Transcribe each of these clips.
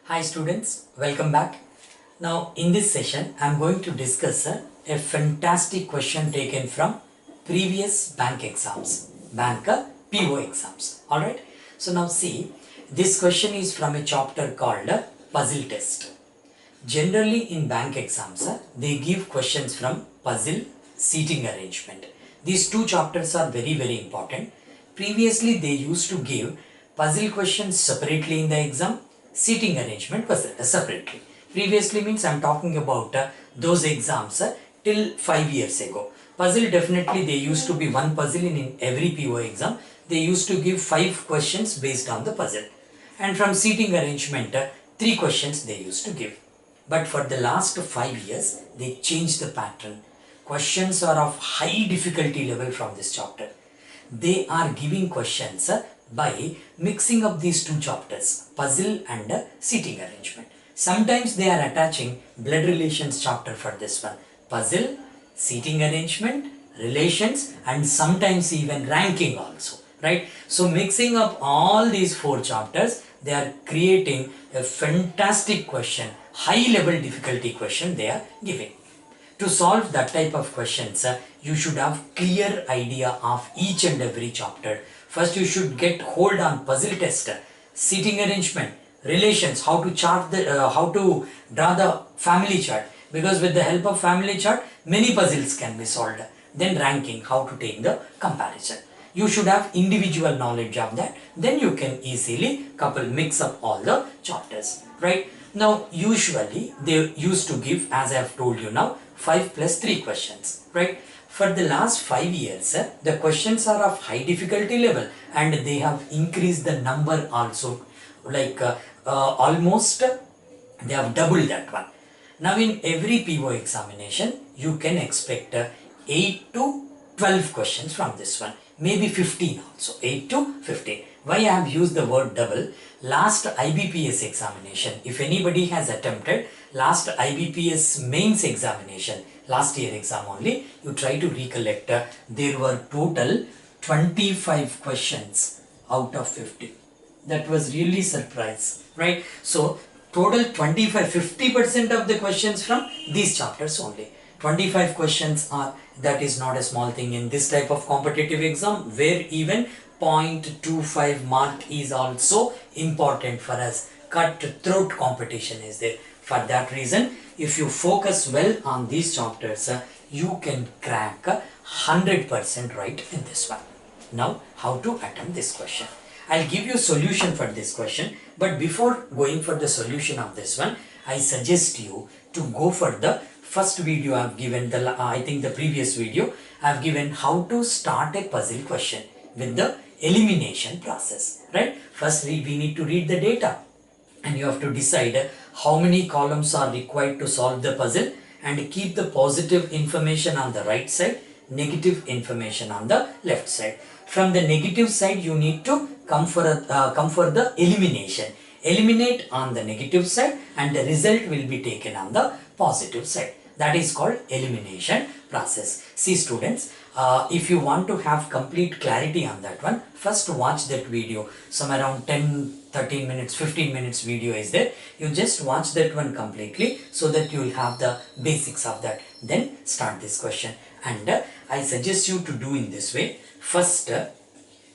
Hi students, welcome back. Now in this session I am going to discuss a fantastic question taken from previous bank exams, PO exams. Alright, so now see, this question is from a chapter called puzzle test. Generally in bank exams they give questions from puzzle, seating arrangement. These two chapters are very important. Previously they used to give puzzle questions separately in the exam, seating arrangement was separately. Previously means I am talking about those exams till 5 years ago. Puzzle definitely they used to be one puzzle in every PO exam. They used to give 5 questions based on the puzzle. And from seating arrangement 3 questions they used to give. But for the last 5 years they changed the pattern. Questions are of high difficulty level from this chapter. They are giving questions by mixing up these two chapters, puzzle and seating arrangement. Sometimes they are attaching blood relations chapter for this one. Puzzle, seating arrangement, relations, and sometimes even ranking also. Right? So mixing up all these 4 chapters, they are creating a fantastic question, high level difficulty question they are giving. To solve that type of questions, you should have clear idea of each and every chapter. First you should get hold on puzzle test, seating arrangement, relations, how to chart the, how to draw the family chart, because with the help of family chart many puzzles can be solved. Then ranking, how to take the comparison. You should have individual knowledge of that. Then you can easily mix up all the chapters. Right? Now usually they used to give, as I have told you now, 5 plus 3 questions. Right? For the last 5 years, the questions are of high difficulty level and they have increased the number also, like almost they have doubled that one. Now in every PO examination, you can expect 8 to 12 questions from this one, maybe 15 also, 8 to 15. Why I have used the word double? Last IBPS examination, if anybody has attempted last IBPS mains examination, last year exam only, you try to recollect, there were total 25 questions out of 50. That was really surprise, right? So total 50% of the questions from these chapters only. 25 questions are, that is not a small thing in this type of competitive exam, where even 0.25 mark is also important for us. Cutthroat competition is there. For that reason, if you focus well on these chapters, you can crack 100% right in this one. Now, how to attempt this question? I'll give you a solution for this question, but before going for the solution of this one, I suggest you to go for the first video I have given, I think the previous video, I have given how to start a puzzle question with the elimination process. Right? First we need to read the data and you have to decide how many columns are required to solve the puzzle and keep the positive information on the right side, negative information on the left side. From the negative side, you need to come for the elimination. Eliminate on the negative side and the result will be taken on the positive side. That is called elimination process. See students, if you want to have complete clarity on that one, first watch that video. Some around 10, 13 minutes, 15 minutes video is there. You just watch that one completely so that you will have the basics of that. Then start this question. And I suggest you to do in this way. First,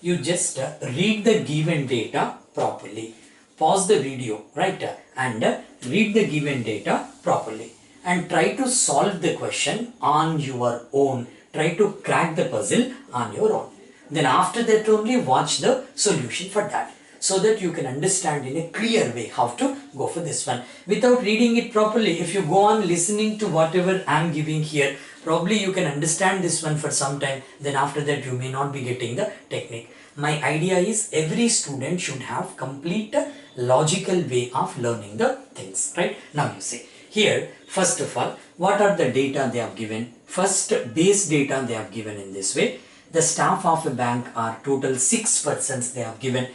you just read the given data properly. Pause the video, right? And read the given data properly. And try to solve the question on your own. Try to crack the puzzle on your own. Then after that only watch the solution for that, so that you can understand in a clear way how to go for this one. Without reading it properly, if you go on listening to whatever I am giving here, probably you can understand this one for some time. Then after that you may not be getting the technique. My idea is every student should have complete logical way of learning the things. Right? Now you see. Here, first of all, what are the data they have given? First, base data they have given in this way. The staff of a bank are total 6 persons they have given.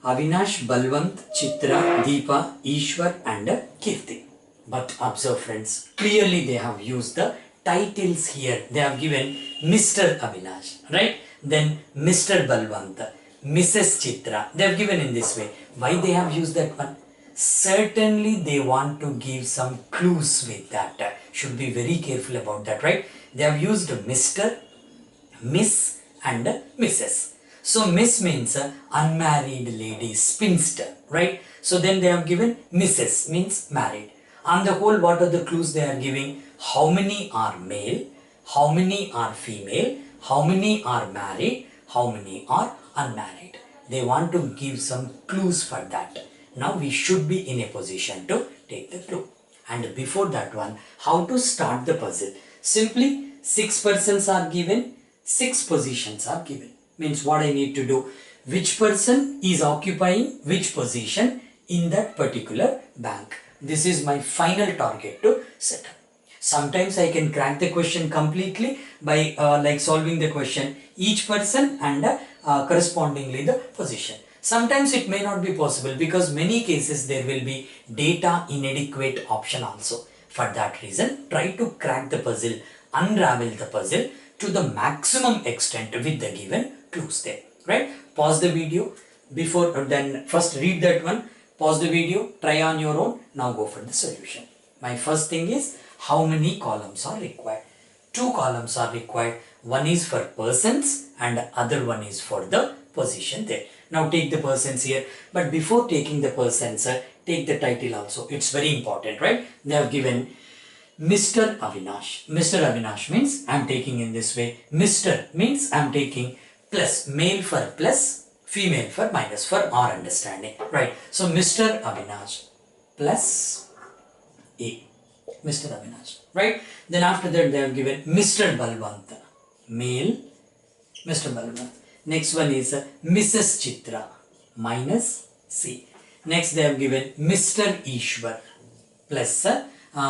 Avinash, Balwant, Chitra, Deepa, Eswar and Keerthi. But observe friends, clearly they have used the titles here. They have given Mr. Avinash, right? Then Mr. Balwant, Mrs. Chitra. They have given in this way. Why they have used that one? certainly they want to give some clues with that. Should be very careful about that, right? They have used Mr., Miss and Mrs. So Miss means unmarried lady, spinster, right? So then they have given Mrs. means married. On the whole, what are the clues they are giving? How many are male? How many are female? How many are married? How many are unmarried? They want to give some clues for that. Now we should be in a position to take the clue. And before that one, how to start the puzzle? Simply 6 persons are given, 6 positions are given. Means what I need to do? Which person is occupying which position in that particular bank? This is my final target to set up. Sometimes I can crack the question completely by like solving the question each person and correspondingly the position. Sometimes it may not be possible because many cases there will be data inadequate option also. For that reason, try to crack the puzzle, unravel the puzzle to the maximum extent with the given clues there, right? Pause the video before, then first read that one, pause the video, try on your own, now go for the solution. My first thing is how many columns are required? 2 columns are required. One is for persons and other one is for the position there. Now take the persons here, but before taking the persons, take the title also. It's very important, right? They have given Mr. Avinash. Mr. Avinash means I am taking in this way. Mr. means I am taking plus, male for plus, female for minus for our understanding, right? So Mr. Avinash plus A. Mr. Avinash, right? Then after that they have given Mr. Balwant, male, Mr. Balwant. Next one is Mrs. Chitra, minus C. Next they have given Mr. Eswar, plus,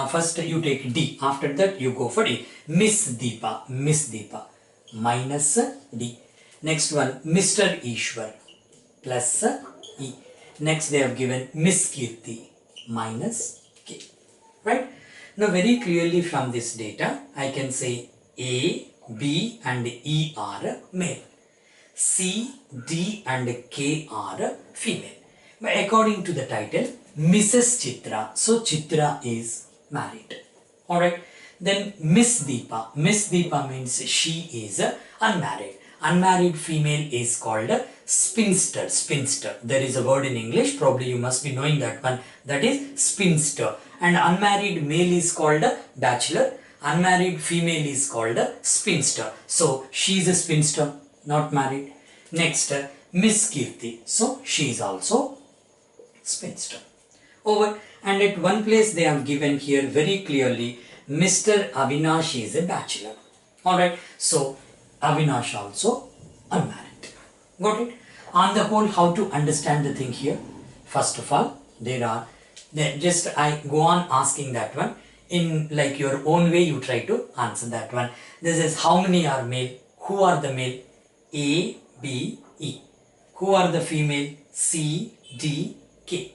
first you take D, after that you go for D. Miss Deepa, minus D. Next one, Mr. Eswar, plus E. Next they have given Miss Keerthi, minus K, right? Now very clearly from this data, I can say A, B and E are male. C, D and K are female. But according to the title, Mrs. Chitra, so Chitra is married. Alright. Then Miss Deepa. Miss Deepa means she is unmarried. Unmarried female is called spinster. Spinster. There is a word in English, probably you must be knowing that one. That is spinster. And unmarried male is called bachelor. Unmarried female is called spinster. So she is a spinster, not married. Next, Miss Keerthi. So she is also spinster. Over. And at one place they have given here very clearly Mr. Avinash is a bachelor. Alright. So Avinash also unmarried. Got it? On the whole, how to understand the thing here? First of all, I go on asking that one in like your own way. You try to answer that one. This is how many are male? Who are the male? A, B, E. Who are the female? C, D, K.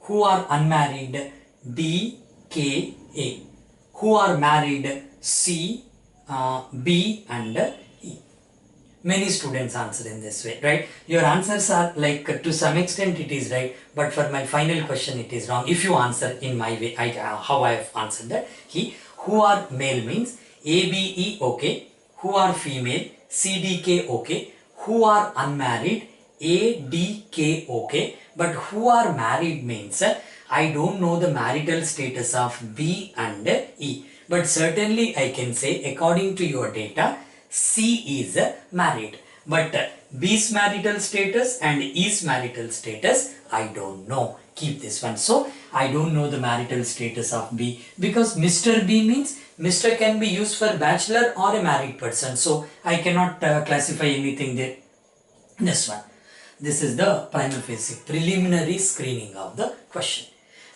Who are unmarried? D, K, A. Who are married? C, B and E. Many students answer in this way, right? Your answers are like to some extent it is right, but for my final question it is wrong. If you answer in my way, how I have answered that. Who are male means A, B, E, okay. Who are female? C, D, K, okay. Who are unmarried? A, D, K, okay. But who are married means I don't know the marital status of B and E. But certainly I can say according to your data, C is married. But B's marital status and E's marital status, I don't know. Keep this one. So I don't know the marital status of B because Mr. B means Mr. can be used for bachelor or a married person. So I cannot classify anything there. This one. This is the prima facie preliminary screening of the question.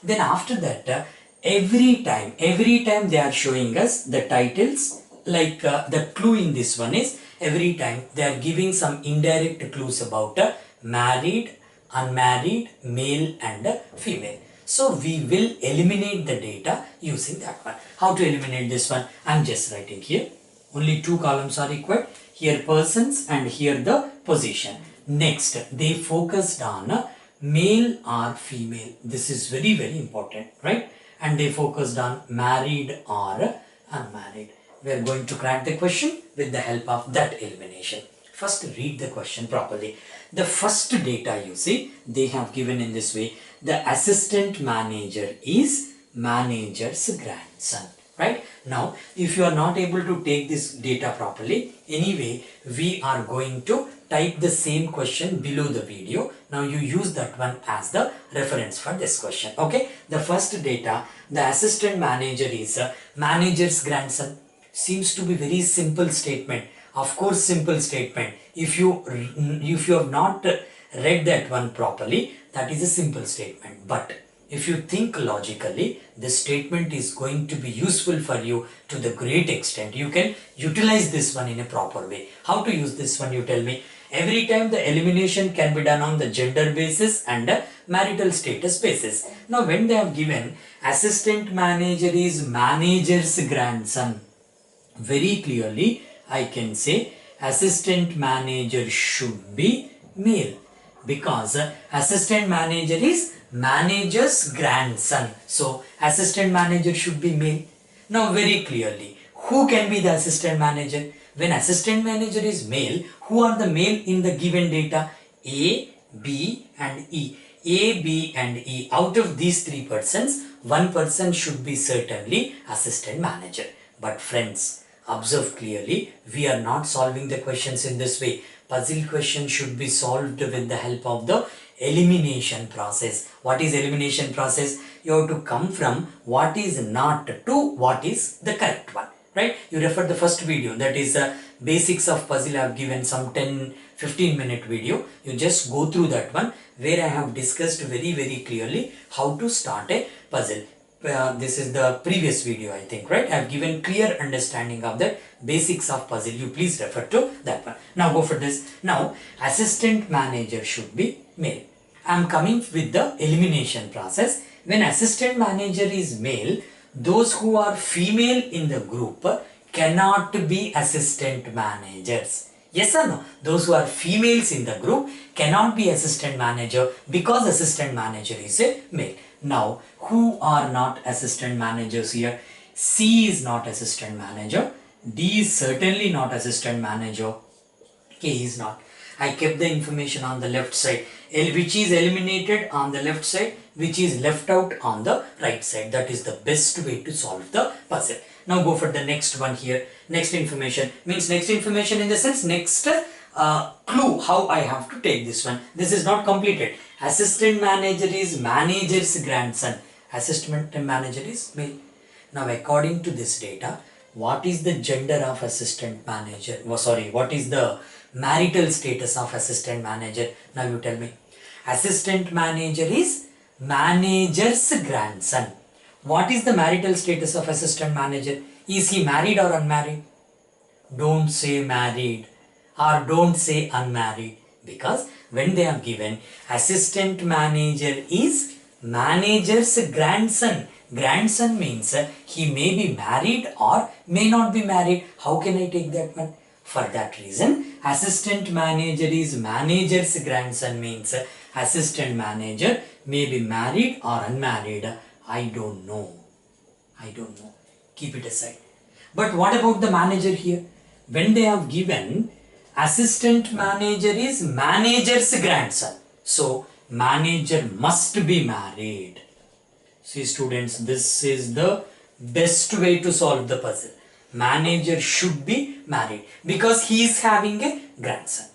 Then after that, every time they are showing us the titles, like the clue in this one is every time they are giving some indirect clues about married, unmarried, male and female. So we will eliminate the data using that one. How to eliminate this one? I am just writing here. Only 2 columns are required. Here persons and here the position. Next, they focused on male or female. This is very, very important, right? And they focused on married or unmarried. We are going to crack the question with the help of that elimination. First, read the question properly. The first data you see, they have given in this way. The assistant manager is manager's grandson, right? Now, if you are not able to take this data properly, anyway, we are going to type the same question below the video. Now, you use that one as the reference for this question, okay? The first data, the assistant manager is manager's grandson. Seems to be very simple statement. Of course, simple statement. If you have not read that one properly, that is a simple statement. But if you think logically, this statement is going to be useful for you to the great extent. You can utilize this one in a proper way. How to use this one, you tell me. Every time the elimination can be done on the gender basis and marital status basis. Now, when they have given assistant manager is manager's grandson, very clearly I can say assistant manager should be male, because assistant manager is manager's grandson. So assistant manager should be male. Now, very clearly, who can be the assistant manager? When assistant manager is male, who are the male in the given data? A, B and E. A, B and E. Out of these three persons, one person should be certainly assistant manager. But friends, observe clearly, we are not solving the questions in this way. Puzzle question should be solved with the help of the elimination process. What is elimination process? You have to come from what is not to what is the correct one, right? You refer the first video, that is basics of puzzle. I have given some 10-15 minute video. You just go through that one where I have discussed very, very clearly how to start a puzzle. This is the previous video, I think, right? I have given clear understanding of the basics of puzzle. You please refer to that one. Now go for this. Now, assistant manager should be male. I am coming with the elimination process. When assistant manager is male, those who are female in the group cannot be assistant managers. Yes or no? Those who are females in the group cannot be assistant manager because assistant manager is a male. Now, who are not assistant managers here? C is not assistant manager. D is certainly not assistant manager. K is not. I kept the information on the left side. Which is eliminated on the left side, which is left out on the right side. That is the best way to solve the puzzle. Now go for the next one here. Next information means next information in the sense next clue how I have to take this one. This is not completed. Assistant manager is manager's grandson. Assistant manager is male. Now according to this data, what is the gender of assistant manager? What is the marital status of assistant manager? Now you tell me. Assistant manager is manager's grandson. What is the marital status of assistant manager? Is he married or unmarried? Don't say married or don't say unmarried, because when they have given assistant manager is manager's grandson. Grandson means he may be married or may not be married. How can I take that one? For that reason, assistant manager is manager's grandson means assistant manager may be married or unmarried. I don't know. Keep it aside. But what about the manager here? When they have given assistant manager is manager's grandson. So, manager must be married. See students, this is the best way to solve the puzzle. Manager should be married because he is having a grandson.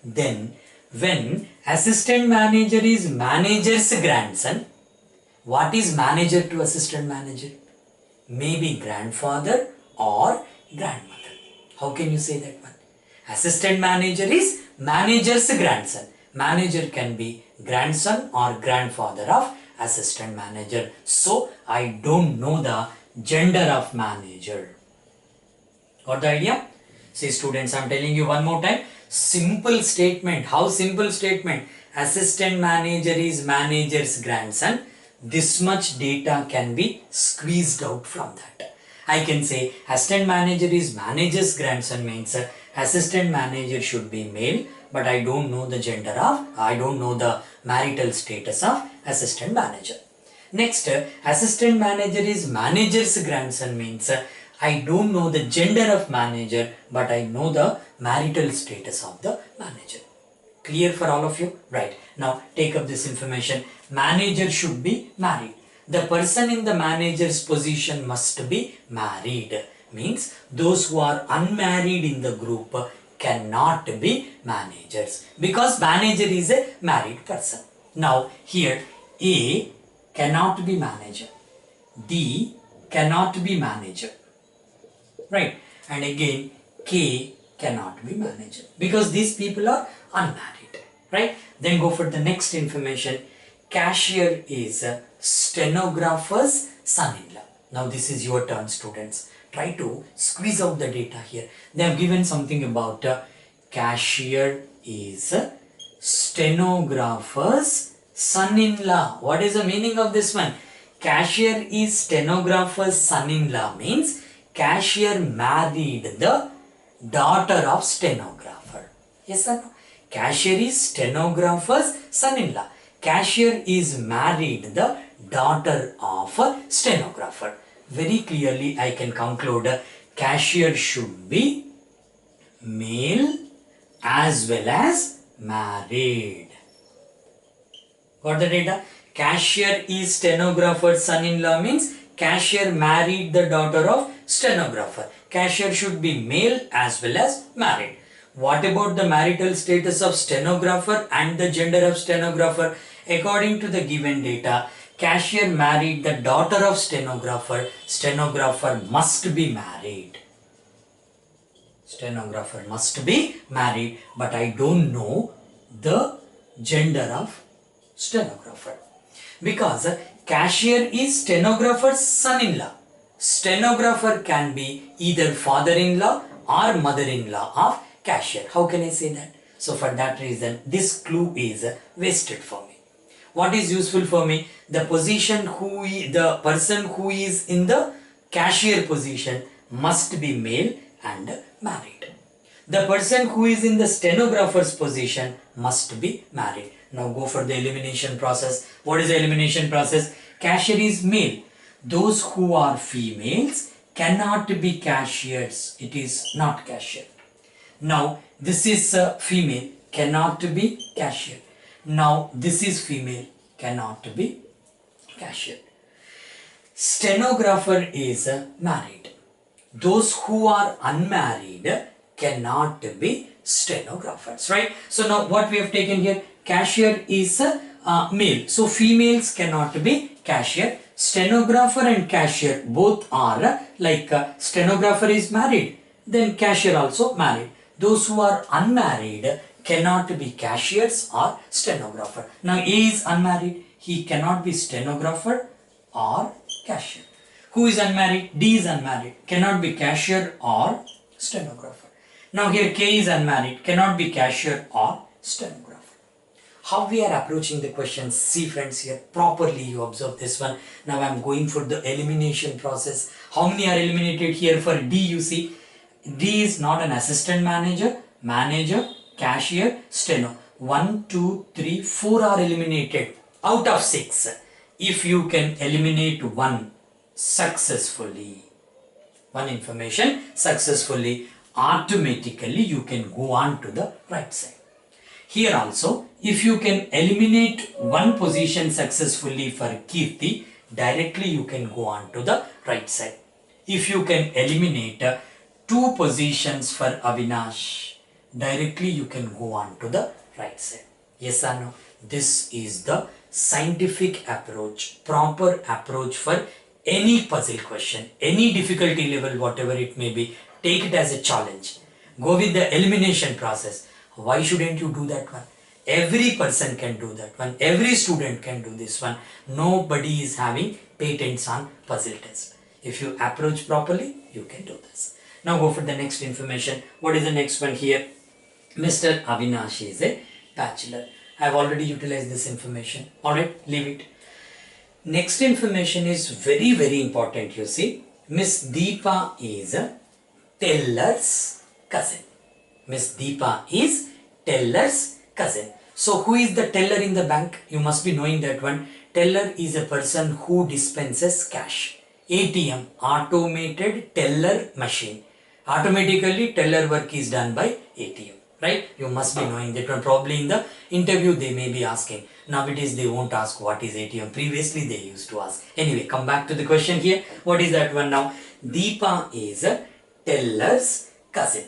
Then, when assistant manager is manager's grandson, what is manager to assistant manager? Maybe grandfather or grandmother. How can you say that one? Assistant manager is manager's grandson. Manager can be grandson or grandfather of assistant manager. So, I don't know the gender of manager. Got the idea? See students, I am telling you one more time. Simple statement. How simple statement? Assistant manager is manager's grandson. This much data can be squeezed out from that. I can say assistant manager is manager's grandson means assistant manager should be male but I don't know the I don't know the marital status of assistant manager. Next, assistant manager is manager's grandson means I don't know the gender of manager, but I know the marital status of the manager. Clear for all of you? Right. Now take up this information. Manager should be married. The person in the manager's position must be married. Means those who are unmarried in the group cannot be managers, because manager is a married person. Now here A cannot be manager, D cannot be manager, right? And again K cannot be manager, because these people are unmarried, right? Then go for the next information. Cashier is a stenographer's son-in-law. Now this is your turn, students. Try to squeeze out the data here. They have given something about cashier is a stenographer's son-in-law. What is the meaning of this one? Cashier is stenographer's son-in-law means cashier married the daughter of stenographer. Yes or no? Cashier is stenographer's son-in-law. Cashier is married the daughter of a stenographer. Very clearly I can conclude cashier should be male as well as married. Got the data? Cashier is stenographer's son-in-law means cashier married the daughter of stenographer. Cashier should be male as well as married. What about the marital status of stenographer and the gender of stenographer? According to the given data, cashier married the daughter of stenographer. Stenographer must be married. Stenographer must be married, but I don't know the gender of stenographer, because cashier is stenographer's son-in-law. Stenographer can be either father-in-law or mother-in-law of cashier. How can I say that? So for that reason, this clue is wasted for me. What is useful for me? The person who is in the cashier position must be male and married. The person who is in the stenographer's position must be married. Now go for the elimination process. What is the elimination process? Cashier is male. Those who are females cannot be cashiers. It is not cashier. Now this is female, cannot be cashier. Now this is female, cannot be cashier. Stenographer is married. Those who are unmarried cannot be stenographers, right? So now what we have taken here, cashier is male. So females cannot be cashier. Stenographer and cashier both are stenographer is married, then cashier also married. Those who are unmarried cannot be cashiers or stenographer. Now A is unmarried, he cannot be stenographer or cashier. Who is unmarried? D is unmarried, cannot be cashier or stenographer. Now here K is unmarried, cannot be cashier or stenographer. How we are approaching the questions? See friends, here properly you observe this one. Now I am going for the elimination process. How many are eliminated here? For D you see, D is not an assistant manager, manager, cashier, steno. 1, 2, 3, 4 are eliminated out of 6. If you can eliminate one successfully, one information successfully, automatically you can go on to the right side. Here also, if you can eliminate one position successfully for Keerthi, directly you can go on to the right side. If you can eliminate 2 positions for Avinash, directly you can go on to the right side. Yes or no? This is the scientific approach, proper approach for any puzzle question, any difficulty level, whatever it may be. Take it as a challenge. Go with the elimination process. Why shouldn't you do that one? Every person can do that one. Every student can do this one. Nobody is having patents on puzzle test. If you approach properly, you can do this. Now go for the next information. What is the next one here? Mr. Avinash is a bachelor. I have already utilized this information. Alright, leave it. Next information is very, very important. You see, Miss Deepa is a teller's cousin. Miss Deepa is teller's cousin. So who is the teller in the bank? You must be knowing that one. Teller is a person who dispenses cash. ATM, automated teller machine. Automatically teller work is done by ATM. Right? You must be knowing that one. Probably in the interview they may be asking. Nowadays they won't ask what is ATM. Previously they used to ask. Anyway, come back to the question here. What is that one now? Deepa is a teller's cousin.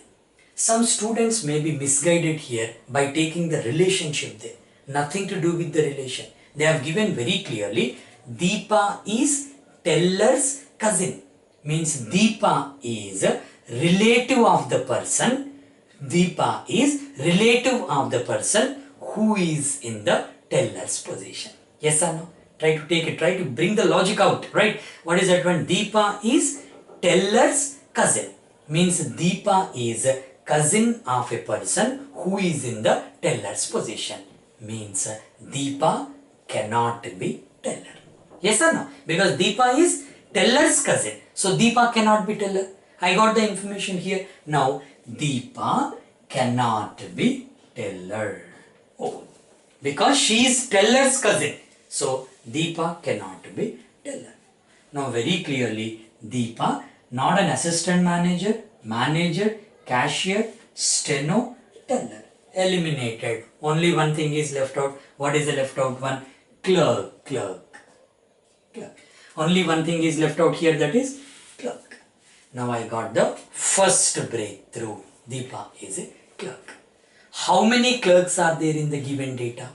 Some students may be misguided here by taking the relationship there. Nothing to do with the relation. They have given very clearly Deepa is teller's cousin. Means Deepa is a relative of the person. Deepa is relative of the person who is in the teller's position. Yes or no? Try to take it. Try to bring the logic out. Right? What is that one? Deepa is teller's cousin. Means Deepa is a cousin of a person who is in the teller's position. Means Deepa cannot be teller. Yes or no? Because Deepa is teller's cousin. So Deepa cannot be teller. I got the information here. Now Deepa cannot be teller. Oh, because she is teller's cousin. So Deepa cannot be teller. Now very clearly Deepa, not an assistant manager, cashier, steno, teller. Eliminated. Only one thing is left out. What is the left out one? Clerk. Only one thing is left out here, that is clerk. Now I got the first breakthrough. Deepa is a clerk. How many clerks are there in the given data?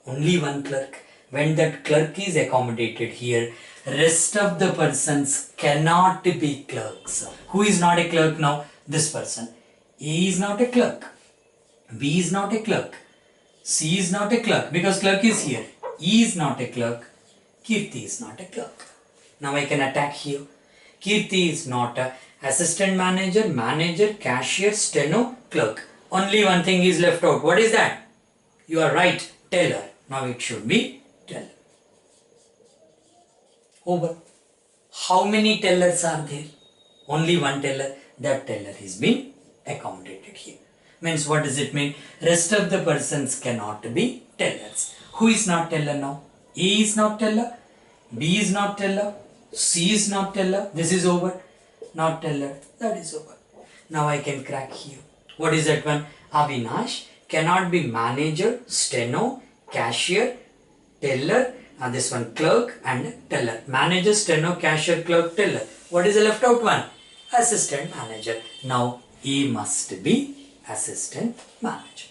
Only one clerk. When that clerk is accommodated here, rest of the persons cannot be clerks. Who is not a clerk now? This person. A is not a clerk. B is not a clerk. C is not a clerk because clerk is here. E is not a clerk. Keerthi is not a clerk. Now I can attack here. Keerthi is not a assistant manager, cashier, steno, clerk. Only one thing is left out. What is that? You are right. Teller. Now it should be teller. Over. How many tellers are there? Only one teller. That teller is being accommodated here. Means what does it mean? Rest of the persons cannot be tellers. Who is not teller now? A is not teller. B is not teller. C is not teller. This is over. Not teller. That is over. Now I can crack here. What is that one? Avinash cannot be manager, steno, cashier, teller, and this one clerk and teller. Manager, steno, cashier, clerk, teller. What is the left out one? Assistant manager. Now A must be assistant manager.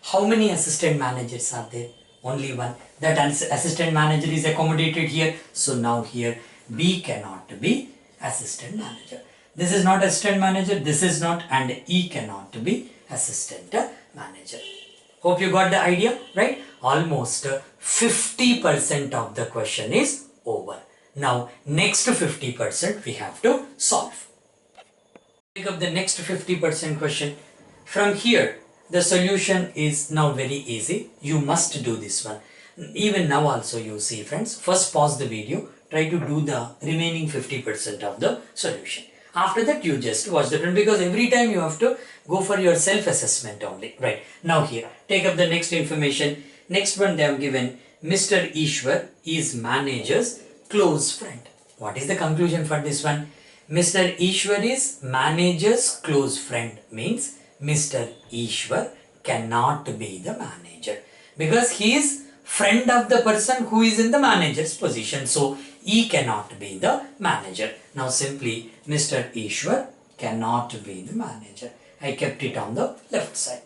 How many assistant managers are there? Only one. That assistant manager is accommodated here. So now here B cannot be assistant manager. This is not assistant manager. This is not, and E cannot be assistant manager. Hope you got the idea, right? Almost 50% of the question is over. Now next 50% we have to solve. Pick up the next 50% question. From here the solution is now very easy. You must do this one. Even now also you see, friends. First pause the video. Try to do the remaining 50% of the solution. After that you just watch the one, because every time you have to go for your self-assessment only. Right. Now here, take up the next information. Next one they have given, Mr. Eswar is manager's close friend. What is the conclusion for this one? Mr. Eswar is manager's close friend. Means Mr. Eswar cannot be the manager because he is friend of the person who is in the manager's position. So E cannot be the manager. Now simply Mr. Eswar cannot be the manager. I kept it on the left side.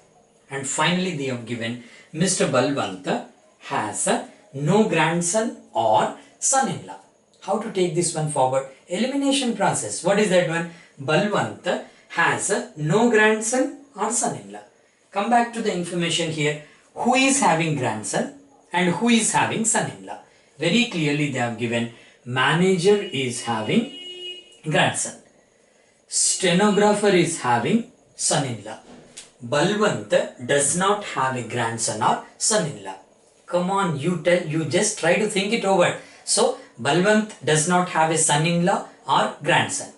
And finally they have given Mr. Balwant has no grandson or son-in-law. How to take this one forward? Elimination process. What is that one? Balwant has no grandson or son-in-law. Come back to the information here. Who is having grandson and who is having son-in-law? Very clearly they have given manager is having grandson. Stenographer is having son-in-law. Balwant does not have a grandson or son-in-law. Come on, you just try to think it over. So Balwant does not have a son-in-law or grandson.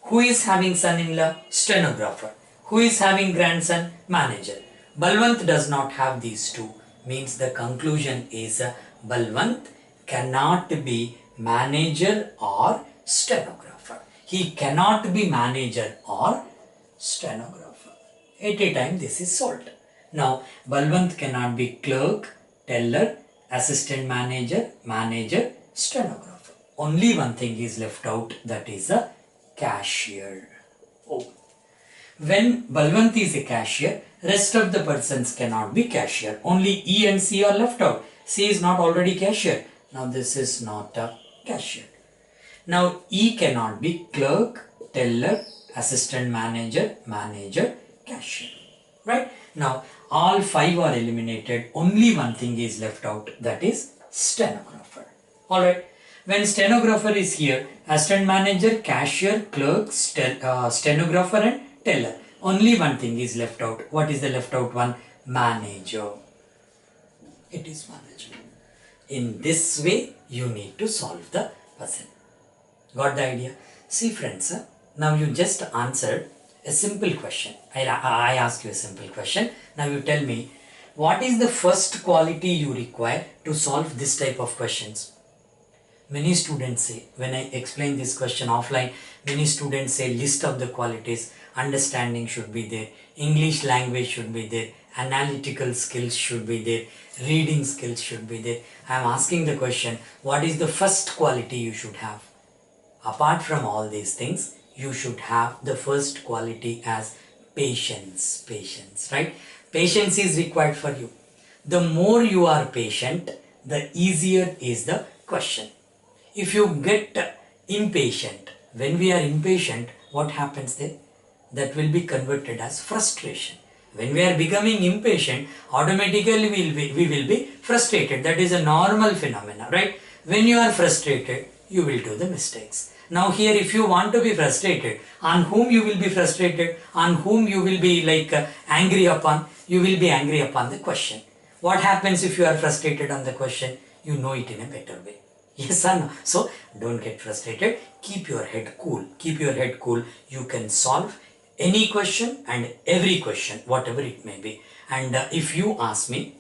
Who is having son-in-law? Stenographer. Who is having grandson? Manager. Balwant does not have these two. Means the conclusion is Balwant cannot be manager or stenographer. He cannot be manager or stenographer. At a time this is solved. Now Balwant cannot be clerk, teller, assistant manager, manager, stenographer. Only one thing is left out, that is a cashier. Oh. When Balwant is a cashier, rest of the persons cannot be cashier. Only E and C are left out. C is not already cashier. Now this is not a cashier. Now E cannot be clerk, teller, assistant manager, manager, cashier. Right? Now all five are eliminated. Only one thing is left out, that is stenographer. Alright. When stenographer is here, assistant manager, cashier, clerk, stenographer and teller. Only one thing is left out. What is the left out one? Manager. It is manager. In this way, you need to solve the puzzle. Got the idea? See friends, now you just answered a simple question. I ask you a simple question. Now you tell me, what is the first quality you require to solve this type of questions? Many students say, when I explain this question offline, many students say list of the qualities. Understanding should be there, English language should be there, analytical skills should be there, reading skills should be there. I am asking the question, what is the first quality you should have? Apart from all these things, you should have the first quality as patience. Patience, right? Patience is required for you. The more you are patient, the easier is the question. If you get impatient, when we are impatient, what happens there? That will be converted as frustration. When we are becoming impatient, automatically we will be frustrated. That is a normal phenomenon, right? When you are frustrated, you will do the mistakes. Now here, if you want to be frustrated, on whom you will be frustrated, on whom you will be angry upon, you will be angry upon the question. What happens if you are frustrated on the question? You know it in a better way. Yes or no? So don't get frustrated. Keep your head cool. Keep your head cool. You can solve any question and every question, whatever it may be. And if you ask me,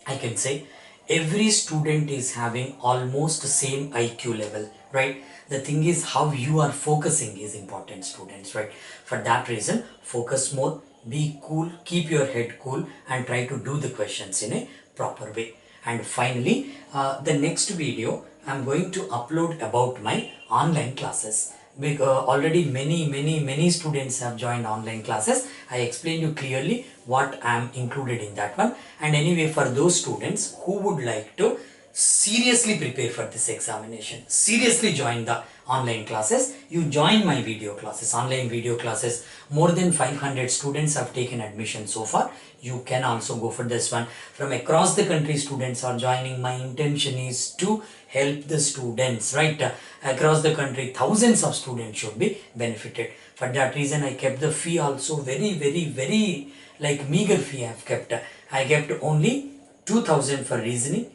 I can say every student is having almost the same IQ level, right? The thing is how you are focusing is important, students, right? For that reason, focus more, be cool, keep your head cool and try to do the questions in a proper way. And finally, the next video I am going to upload about my online classes. Because already many students have joined online classes. I explained you clearly what I am included in that one. And anyway, for those students who would like to seriously prepare for this examination, seriously join the online classes, you join my video classes, online video classes. More than 500 students have taken admission so far. You can also go for this one. From across the country, students are joining. My intention is to help the students, right? Across the country, thousands of students should be benefited. For that reason, I kept the fee also very meager fee I have kept. I kept only 2,000 for reasoning,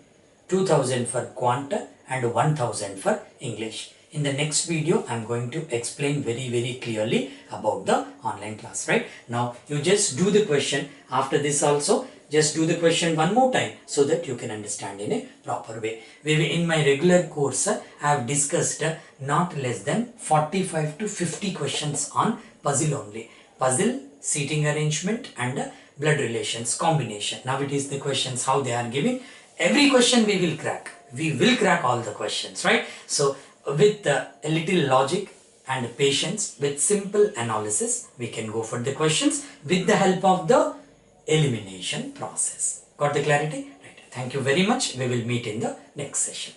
2,000 for quanta and 1,000 for English. In the next video, I am going to explain very clearly about the online class, right? Now, you just do the question. After this also, just do the question one more time so that you can understand in a proper way. In my regular course, I have discussed not less than 45 to 50 questions on puzzle only. Puzzle, seating arrangement and blood relations combination. Now it is the questions how they are giving. Every question we will crack. We will crack all the questions, right? So with a little logic and patience, with simple analysis, we can go for the questions with the help of the elimination process. Got the clarity? Right. Thank you very much. We will meet in the next session.